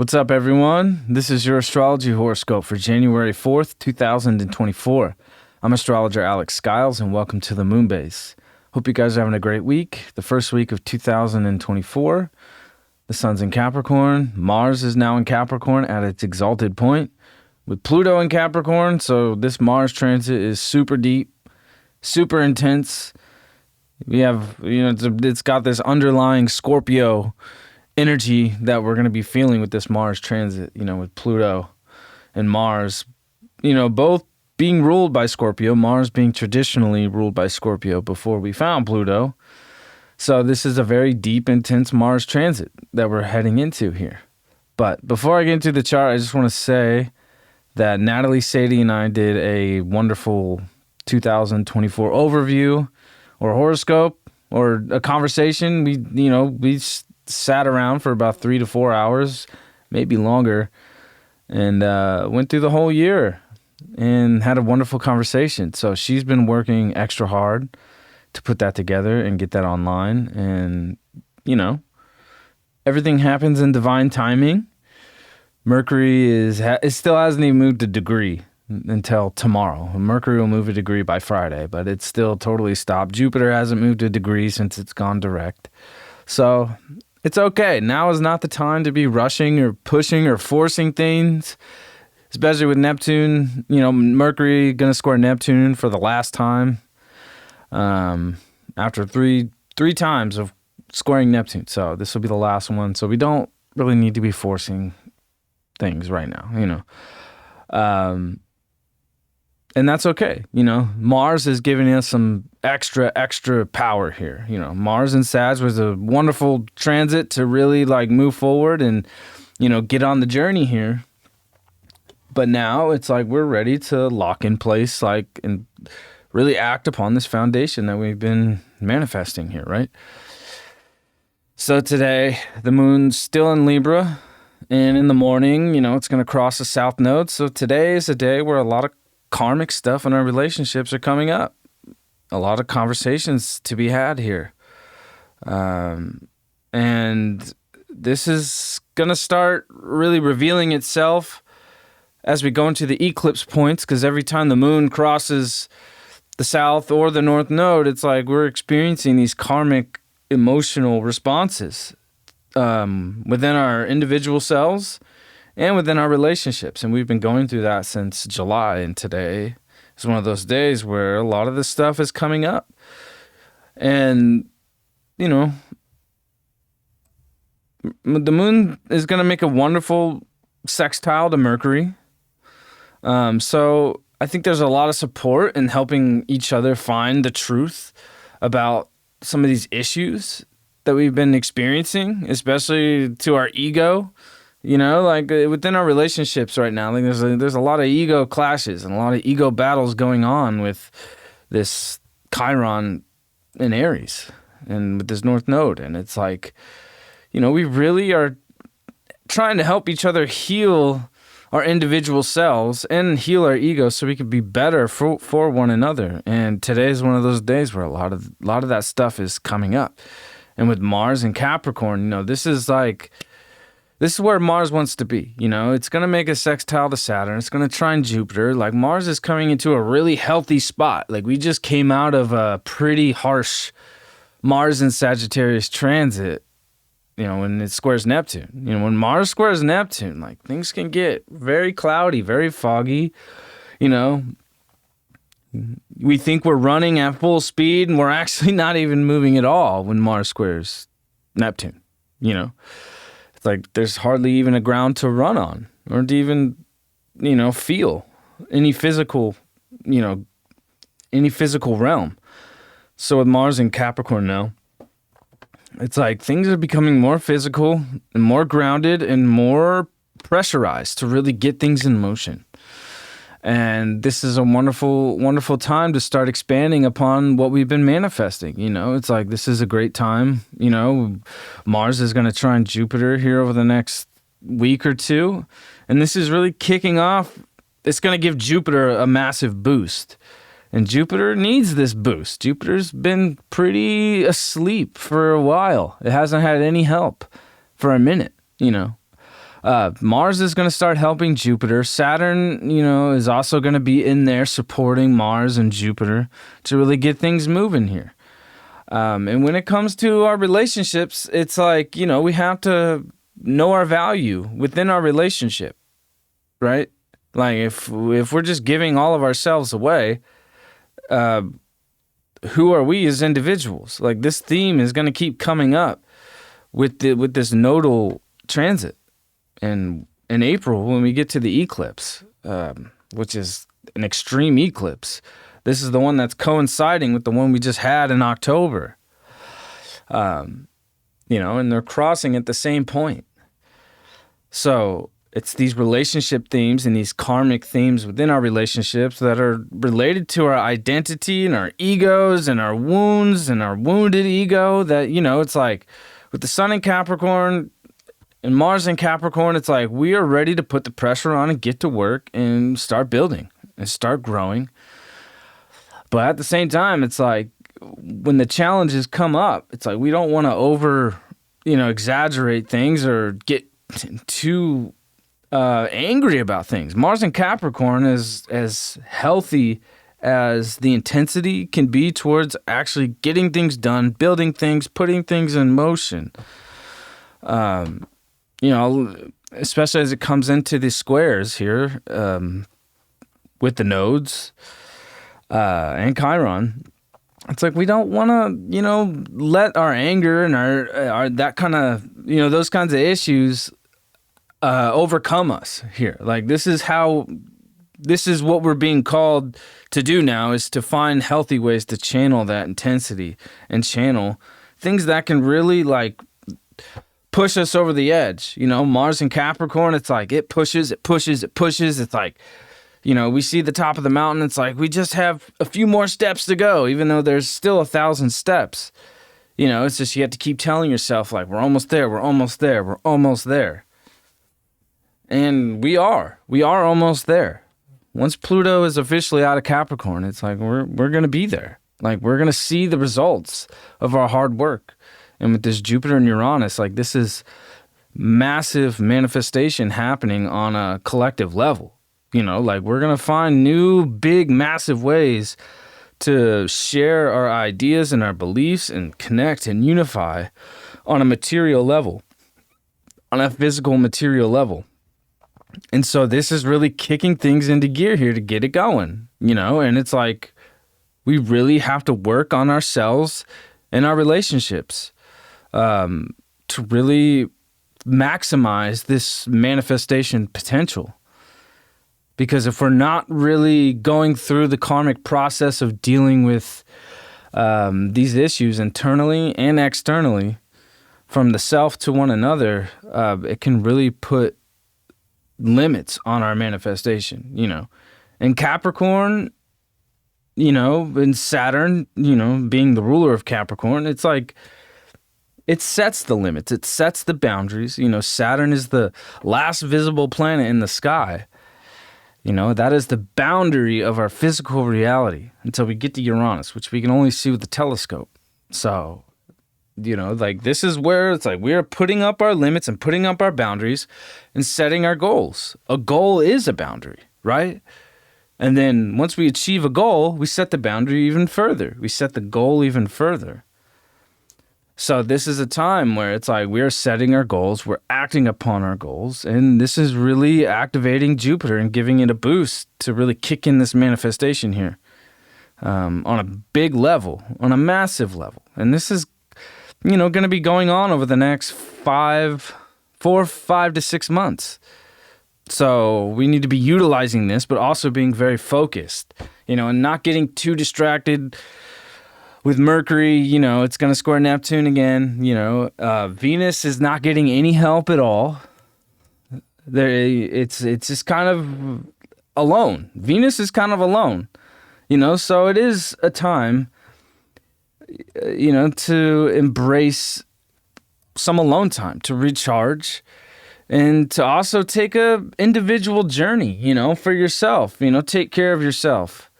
What's up, everyone? This is your Astrology Horoscope for January 4th, 2024. I'm astrologer Alex Skyles, and welcome to the Moon Base. Hope you guys are having a great week. The first week of 2024. The sun's in Capricorn. Mars is now in Capricorn at its exalted point with Pluto in Capricorn. So this Mars transit is super deep, super intense. We have, it's got this underlying Scorpio energy that we're going to be feeling with this Mars transit, with Pluto and Mars, both being ruled by Scorpio, Mars being traditionally ruled by Scorpio before we found Pluto. So this is a very deep, intense Mars transit that we're heading into here. But before I get into the chart, I just want to say that Natalie, Sadie, and I did a wonderful 2024 overview or horoscope or a conversation. We sat around for about 3 to 4 hours, maybe longer, and went through the whole year and had a wonderful conversation. So she's been working extra hard to put that together and get that online. And, everything happens in divine timing. Mercury it still hasn't even moved a degree until tomorrow. Mercury will move a degree by Friday, but it's still totally stopped. Jupiter hasn't moved a degree since it's gone direct. So it's okay. Now is not the time to be rushing or pushing or forcing things, especially with Neptune. Mercury going to square Neptune for the last time after three times of squaring Neptune. So this will be the last one. So we don't really need to be forcing things right now, and that's okay. Mars is giving us some extra power here. Mars in Sag was a wonderful transit to really move forward and, get on the journey here. But now it's we're ready to lock in place, and really act upon this foundation that we've been manifesting here, right? So today, the moon's still in Libra, and in the morning, it's going to cross the south node. So today is a day where a lot of karmic stuff in our relationships are coming up. A lot of conversations to be had here. And this is going to start really revealing itself as we go into the eclipse points, because every time the moon crosses the south or the north node, it's we're experiencing these karmic emotional responses within our individual selves and within our relationships. And we've been going through that since July, and today is one of those days where a lot of this stuff is coming up. And, the moon is going to make a wonderful sextile to Mercury. So I think there's a lot of support in helping each other find the truth about some of these issues that we've been experiencing, especially to our ego. Within our relationships right now, there's a lot of ego clashes and a lot of ego battles going on with this Chiron in Aries and with this North Node. And it's we really are trying to help each other heal our individual selves and heal our ego so we can be better for one another. And today is one of those days where a lot of that stuff is coming up. And with Mars and Capricorn, this is where Mars wants to be. It's going to make a sextile to Saturn. It's going to trine Jupiter. Mars is coming into a really healthy spot. We just came out of a pretty harsh Mars and Sagittarius transit, when it squares Neptune. When Mars squares Neptune, things can get very cloudy, very foggy. We think we're running at full speed, and we're actually not even moving at all when Mars squares Neptune. It's there's hardly even a ground to run on or to even, feel any physical realm. So with Mars in Capricorn now, it's things are becoming more physical and more grounded and more pressurized to really get things in motion. And this is a wonderful, wonderful time to start expanding upon what we've been manifesting. It's this is a great time. Mars is going to trine Jupiter here over the next week or two. And this is really kicking off. It's going to give Jupiter a massive boost. And Jupiter needs this boost. Jupiter's been pretty asleep for a while. It hasn't had any help for a minute, Mars is going to start helping Jupiter. Saturn, is also going to be in there supporting Mars and Jupiter to really get things moving here. And when it comes to our relationships, it's like, we have to know our value within our relationship, right? Like if we're just giving all of ourselves away, who are we as individuals? Like this theme is going to keep coming up with this nodal transit. And in April, when we get to the eclipse, which is an extreme eclipse, this is the one that's coinciding with the one we just had in October. And they're crossing at the same point. So it's these relationship themes and these karmic themes within our relationships that are related to our identity and our egos and our wounds and our wounded ego that, it's like with the sun in Capricorn and Mars in Capricorn, it's like we are ready to put the pressure on and get to work and start building and start growing. But at the same time, it's like when the challenges come up, it's like we don't want to exaggerate things or get too angry about things. Mars in Capricorn is as healthy as the intensity can be towards actually getting things done, building things, putting things in motion. Especially as it comes into the squares here with the nodes and Chiron. It's like we don't want to, let our anger and our that kind of, those kinds of issues overcome us here. Like this is what we're being called to do now, is to find healthy ways to channel that intensity and channel things that can really like push us over the edge. Mars in Capricorn, it's like it pushes. It's like, we see the top of the mountain. It's like we just have a few more steps to go, even though there's still 1,000 steps. It's just you have to keep telling yourself, like, we're almost there, we're almost there, we're almost there. And we are almost there. Once Pluto is officially out of Capricorn, it's like we're going to be there. Like we're going to see the results of our hard work. And with this Jupiter and Uranus, like this is massive manifestation happening on a collective level. Like we're going to find new, big, massive ways to share our ideas and our beliefs and connect and unify on a material level, on a physical material level. And so this is really kicking things into gear here to get it going, and it's like we really have to work on ourselves and our relationships to really maximize this manifestation potential. Because if we're not really going through the karmic process of dealing with these issues internally and externally, from the self to one another, it can really put limits on our manifestation, And Capricorn, and Saturn, being the ruler of Capricorn, it's like it sets the limits. It sets the boundaries. Saturn is the last visible planet in the sky. That is the boundary of our physical reality until we get to Uranus, which we can only see with the telescope. So, like this is where it's like we're putting up our limits and putting up our boundaries and setting our goals. A goal is a boundary, right? And then once we achieve a goal, we set the boundary even further. We set the goal even further. So this is a time where it's like we're setting our goals, we're acting upon our goals, and this is really activating Jupiter and giving it a boost to really kick in this manifestation here on a big level, on a massive level. And this is, going to be going on over the next 5 to 6 months. So we need to be utilizing this, but also being very focused, and not getting too distracted. With Mercury, it's going to square Neptune again. Venus is not getting any help at all. It's just kind of alone. Venus is kind of alone, So it is a time, to embrace some alone time, to recharge, and to also take a individual journey, for yourself. Take care of yourself.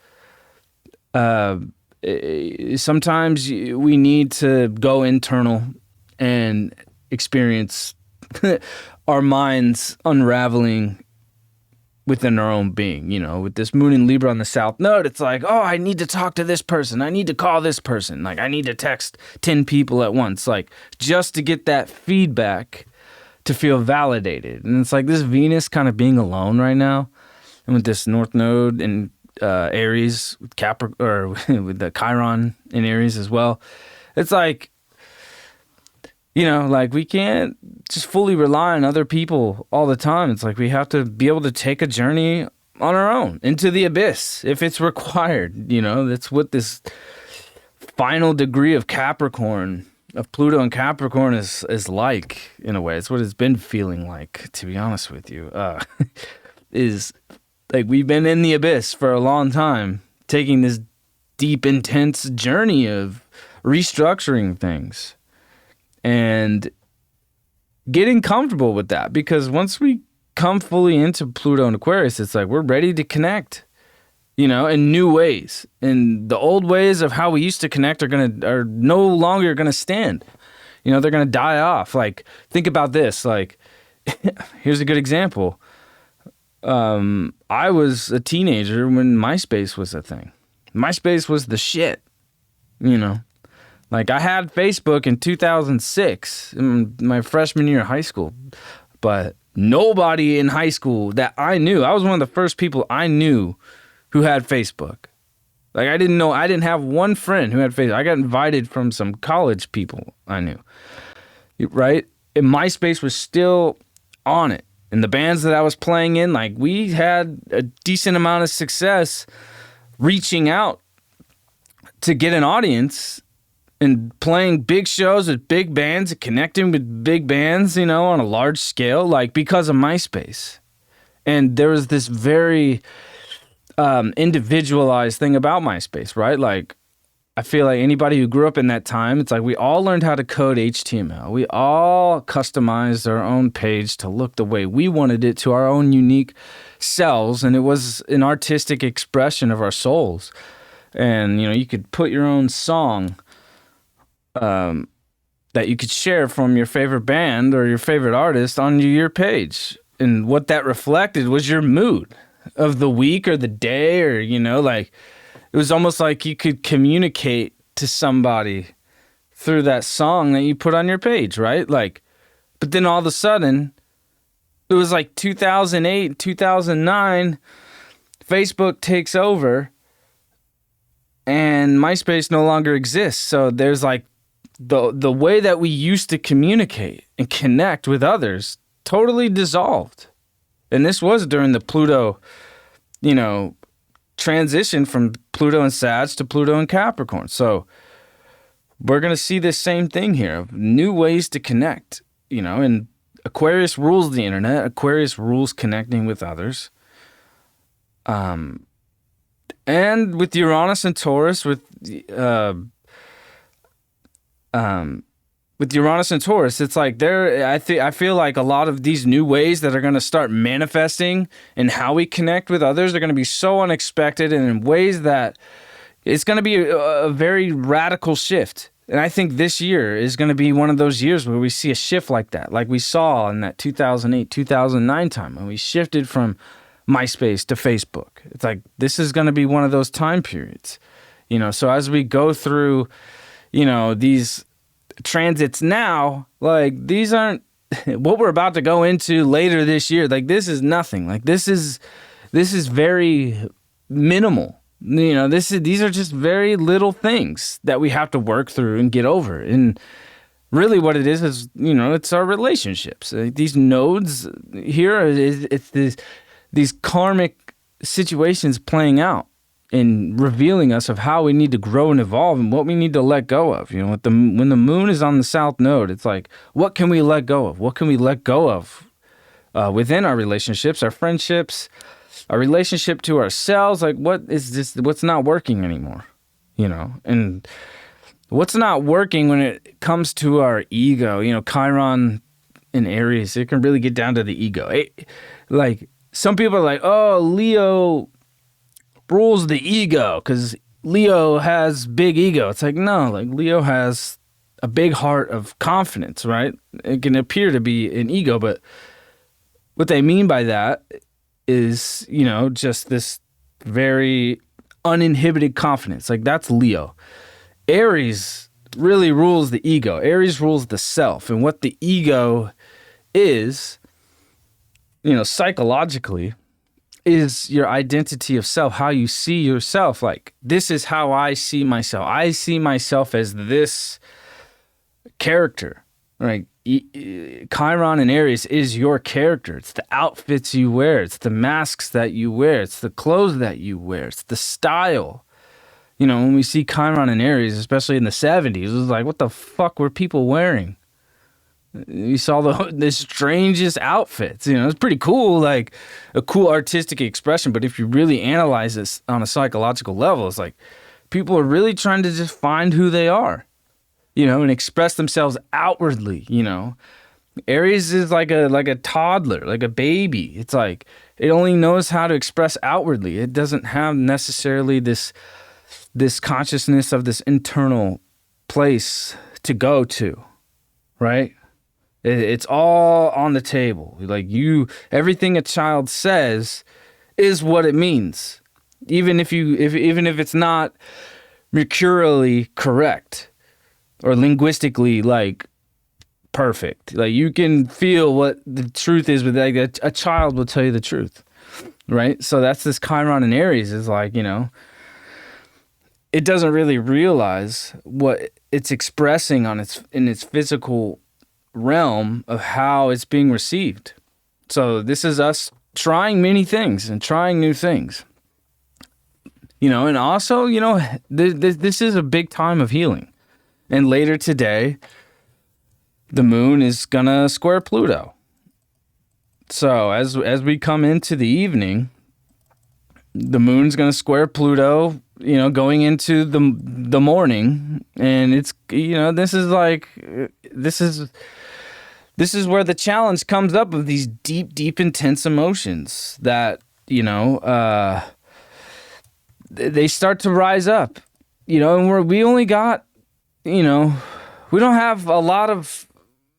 Sometimes we need to go internal and experience our minds unraveling within our own being. With this moon in Libra on the south node, it's like, oh, I need to talk to this person. I need to call this person. Like, I need to text 10 people at once, like, just to get that feedback to feel validated. And it's like this Venus kind of being alone right now. And with this north node in Aries, with or with the Chiron in Aries as well, it's like, like we can't just fully rely on other people all the time. It's like we have to be able to take a journey on our own into the abyss if it's required. That's what this final degree of Capricorn, of Pluto and Capricorn is like, in a way. It's what it's been feeling like, to be honest with you. Is like we've been in the abyss for a long time, taking this deep, intense journey of restructuring things and getting comfortable with that. Because once we come fully into Pluto and Aquarius, it's like we're ready to connect, in new ways. And the old ways of how we used to connect are no longer gonna stand. They're gonna die off. Like, think about this. Like, here's a good example. I was a teenager when MySpace was a thing. MySpace was the shit, Like, I had Facebook in 2006, in my freshman year of high school, but nobody in high school that I knew, I was one of the first people I knew who had Facebook. Like, I didn't have one friend who had Facebook. I got invited from some college people I knew, right? And MySpace was still on it. And the bands that I was playing in, like, we had a decent amount of success reaching out to get an audience and playing big shows with big bands, connecting with big bands, on a large scale, like, because of MySpace. And there was this very individualized thing about MySpace, right? Like, I feel like anybody who grew up in that time, it's like we all learned how to code HTML. We all customized our own page to look the way we wanted it, to our own unique selves. And it was an artistic expression of our souls. And, you could put your own song that you could share from your favorite band or your favorite artist on your page. And what that reflected was your mood of the week or the day, or, like, it was almost like you could communicate to somebody through that song that you put on your page, right? Like, but then all of a sudden, it was like 2008, 2009, Facebook takes over and MySpace no longer exists. So there's like the way that we used to communicate and connect with others totally dissolved. And this was during the Pluto, transition from Pluto and Sag to Pluto and Capricorn. So we're going to see this same thing here of new ways to connect, and Aquarius rules the internet. Aquarius rules connecting with others. And with Uranus and Taurus, with Uranus and Taurus, it's like I feel like a lot of these new ways that are going to start manifesting in how we connect with others are going to be so unexpected and in ways that it's going to be a very radical shift. And I think this year is going to be one of those years where we see a shift like that, like we saw in that 2008, 2009 time when we shifted from MySpace to Facebook. It's like this is going to be one of those time periods, So as we go through, these transits now, like, these aren't what we're about to go into later this year. Like, this is nothing. Like, this is very minimal. These are just very little things that we have to work through and get over. And really what it is, it's our relationships. These nodes here, it's these karmic situations playing out and revealing us of how we need to grow and evolve and what we need to let go of. When the moon is on the south node, it's like, what can we let go of? What can we let go of within our relationships, our friendships, our relationship to ourselves? Like, what is this? What's not working anymore? And what's not working when it comes to our ego? Chiron in Aries, it can really get down to the ego. Like, some people are like, oh, Leo rules the ego because Leo has big ego. It's like, no, like, Leo has a big heart of confidence, right? It can appear to be an ego, but what they mean by that is, just this very uninhibited confidence. Like, that's Leo. Aries really rules the ego. Aries rules the self. And what the ego is, psychologically, is your identity of self, how you see yourself. Like, this is how I see myself. I see myself as this character, right? Chiron and Aries is your character. It's the outfits you wear. It's the masks that you wear. It's the clothes that you wear. It's the style. When we see Chiron and Aries, especially in the 70s, it was like, what the fuck were people wearing? You saw the strangest outfits. It's pretty cool, like a cool artistic expression. But if you really analyze this on a psychological level, it's like people are really trying to just find who they are, and express themselves outwardly. Aries is like a toddler, like a baby. It's like it only knows how to express outwardly. It doesn't have necessarily this consciousness of this internal place to go to, right? It's all on the table. Like everything a child says is what it means, even if it's not mercurially correct or linguistically like perfect. Like, you can feel what the truth is, but like a child will tell you the truth, right? So that's this Chiron and Aries is like, it doesn't really realize what it's expressing in its physical realm of how it's being received. So this is us trying many things and trying new things. And also, this is a big time of healing. And later today, the moon is gonna square Pluto. So as we come into the evening, the moon's gonna square Pluto, going into the morning, and it's this is where the challenge comes up of these deep, intense emotions that they start to rise up, and we only got, we don't have a lot of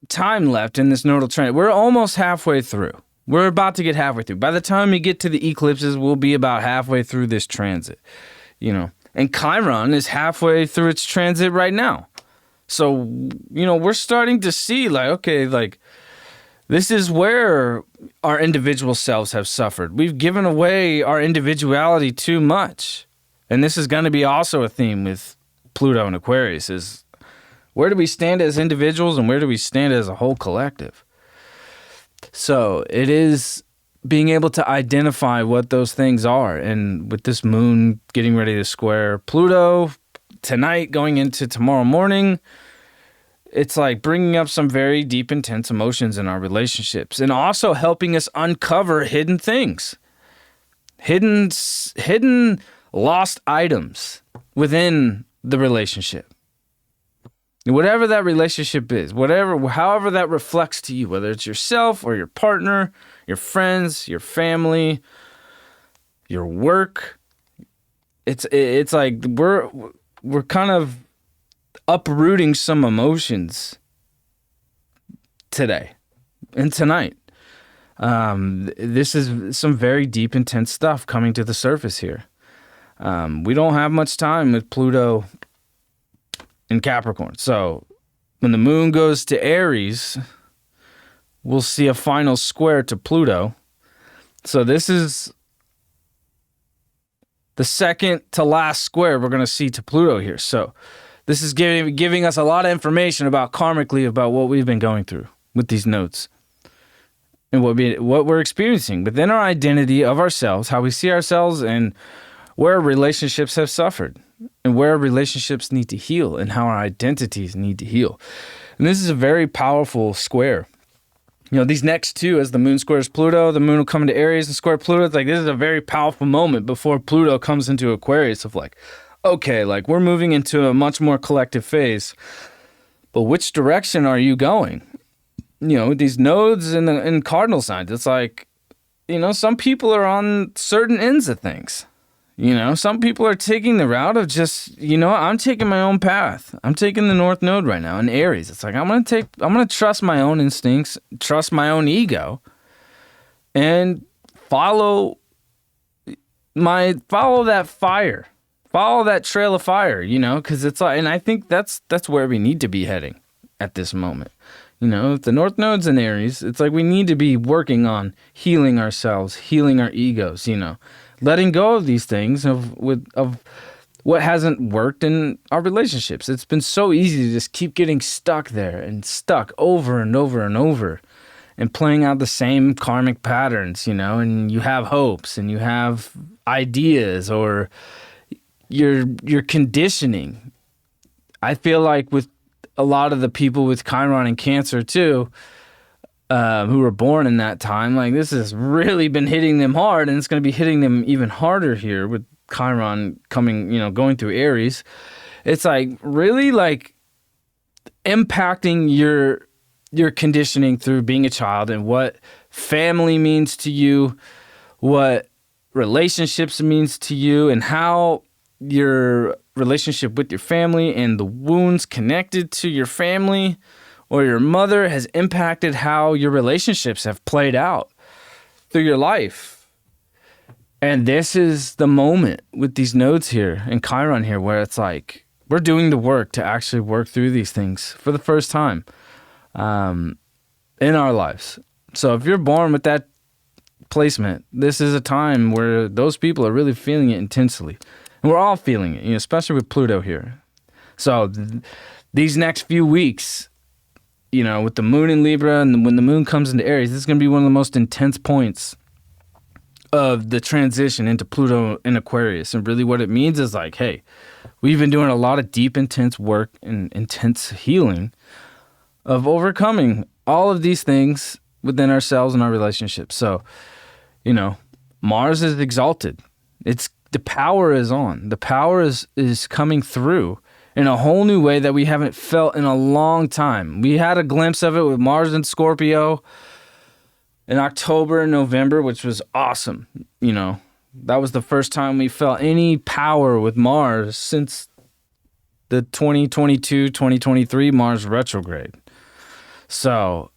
time left in this nodal transit. We're almost halfway through. We're about to get halfway through. By the time we get to the eclipses, we'll be about halfway through this transit, And Chiron is halfway through its transit right now. So, we're starting to see this is where our individual selves have suffered. We've given away our individuality too much. And this is going to be also a theme with Pluto and Aquarius is, where do we stand as individuals and where do we stand as a whole collective? So it is being able to identify what those things are. And with this moon getting ready to square Pluto tonight going into tomorrow morning, it's like bringing up some very deep, intense emotions in our relationships and also helping us uncover hidden things, hidden lost items within the relationship. Whatever that relationship is, however that reflects to you, whether it's yourself or your partner, your friends, your family, your work, it's like we're kind of uprooting some emotions today and tonight. This is some very deep, intense stuff coming to the surface here. We don't have much time with Pluto in Capricorn. So when the moon goes to Aries, we'll see a final square to Pluto. So this is the second to last square we're going to see to Pluto here. So this is giving us a lot of information about karmically about what we've been going through with these nodes and what we're experiencing within our identity of ourselves, how we see ourselves, and where relationships have suffered and where relationships need to heal and how our identities need to heal. And this is a very powerful square. These next two, as the moon squares Pluto, the moon will come into Aries and square Pluto. It's like, this is a very powerful moment before Pluto comes into Aquarius of like, okay, like we're moving into a much more collective phase, but which direction are you going? These nodes in cardinal signs, it's like, some people are on certain ends of things. Some people are taking the route of just, I'm taking my own path. I'm taking the North Node right now in Aries. It's like I'm gonna trust my own instincts, trust my own ego, and follow that fire, follow that trail of fire. Because it's like, and I think that's where we need to be heading at this moment. If the North Node's in Aries, it's like we need to be working on healing ourselves, healing our egos. Letting go of these things of what hasn't worked in our relationships. It's been so easy to just keep getting stuck there and stuck over and over and over and playing out the same karmic patterns, and you have hopes and you have ideas or your conditioning. I feel like with a lot of the people with Chiron and Cancer too, who were born in that time, like this has really been hitting them hard, and it's going to be hitting them even harder here with Chiron coming, going through Aries. It's like really like impacting your conditioning through being a child and what family means to you, what relationships means to you, and how your relationship with your family and the wounds connected to your family or your mother has impacted how your relationships have played out through your life. And this is the moment with these nodes here and Chiron here where it's like we're doing the work to actually work through these things for the first time in our lives. So if you're born with that placement, this is a time where those people are really feeling it intensely. And we're all feeling it, especially with Pluto here. So these next few weeks, with the moon in Libra and when the moon comes into Aries, this is going to be one of the most intense points of the transition into Pluto in Aquarius. And really what it means is like, hey, we've been doing a lot of deep, intense work and intense healing of overcoming all of these things within ourselves and our relationships. So, Mars is exalted. The power is on. The power is coming through in a whole new way that we haven't felt in a long time. We had a glimpse of it with Mars and Scorpio in October and November, which was awesome. That was the first time we felt any power with Mars since the 2022-2023 Mars retrograde. So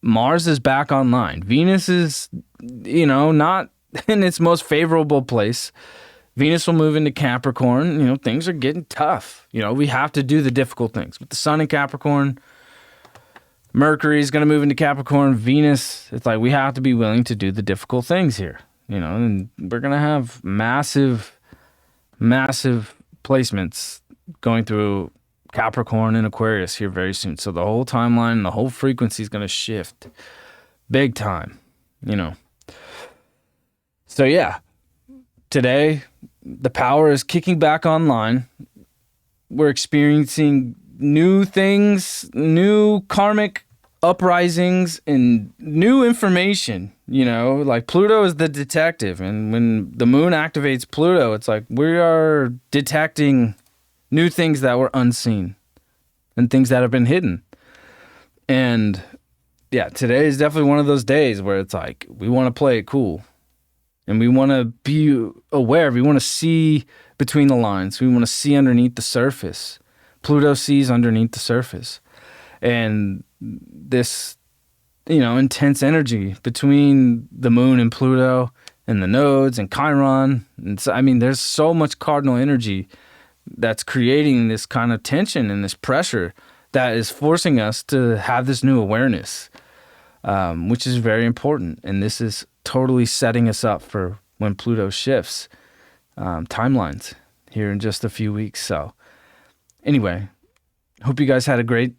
Mars is back online. Venus is, not in its most favorable place. Venus will move into Capricorn. Things are getting tough. We have to do the difficult things. With the sun in Capricorn, Mercury is going to move into Capricorn. Venus, it's like we have to be willing to do the difficult things here. And we're going to have massive, massive placements going through Capricorn and Aquarius here very soon. So the whole timeline, the whole frequency is going to shift big time, So yeah, today the power is kicking back online. We're experiencing new things, new karmic uprisings, and new information. Like Pluto is the detective. And when the moon activates Pluto, it's like we are detecting new things that were unseen and things that have been hidden. And yeah, today is definitely one of those days where it's like we want to play it cool. And we want to be aware. We want to see between the lines. We want to see underneath the surface. Pluto sees underneath the surface. And this, intense energy between the moon and Pluto and the nodes and Chiron. And so, there's so much cardinal energy that's creating this kind of tension and this pressure that is forcing us to have this new awareness, which is very important. And this is totally setting us up for when Pluto shifts timelines here in just a few weeks. So anyway, hope you guys had a great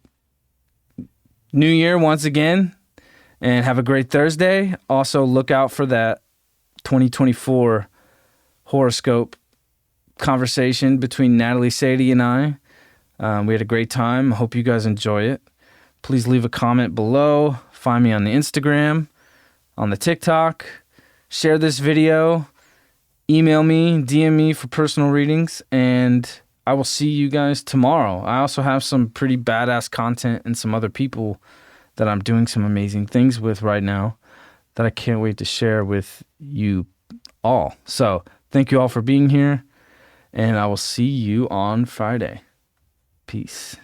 New Year once again and have a great Thursday. Also look out for that 2024 horoscope conversation between Natalie Sadie and I. We had a great time. Hope you guys enjoy it. Please leave a comment below. Find me on the Instagram, on the TikTok, share this video, email me, DM me for personal readings, and I will see you guys tomorrow. I also have some pretty badass content and some other people that I'm doing some amazing things with right now that I can't wait to share with you all. So Thank you all for being here, and I will see you on Friday. Peace.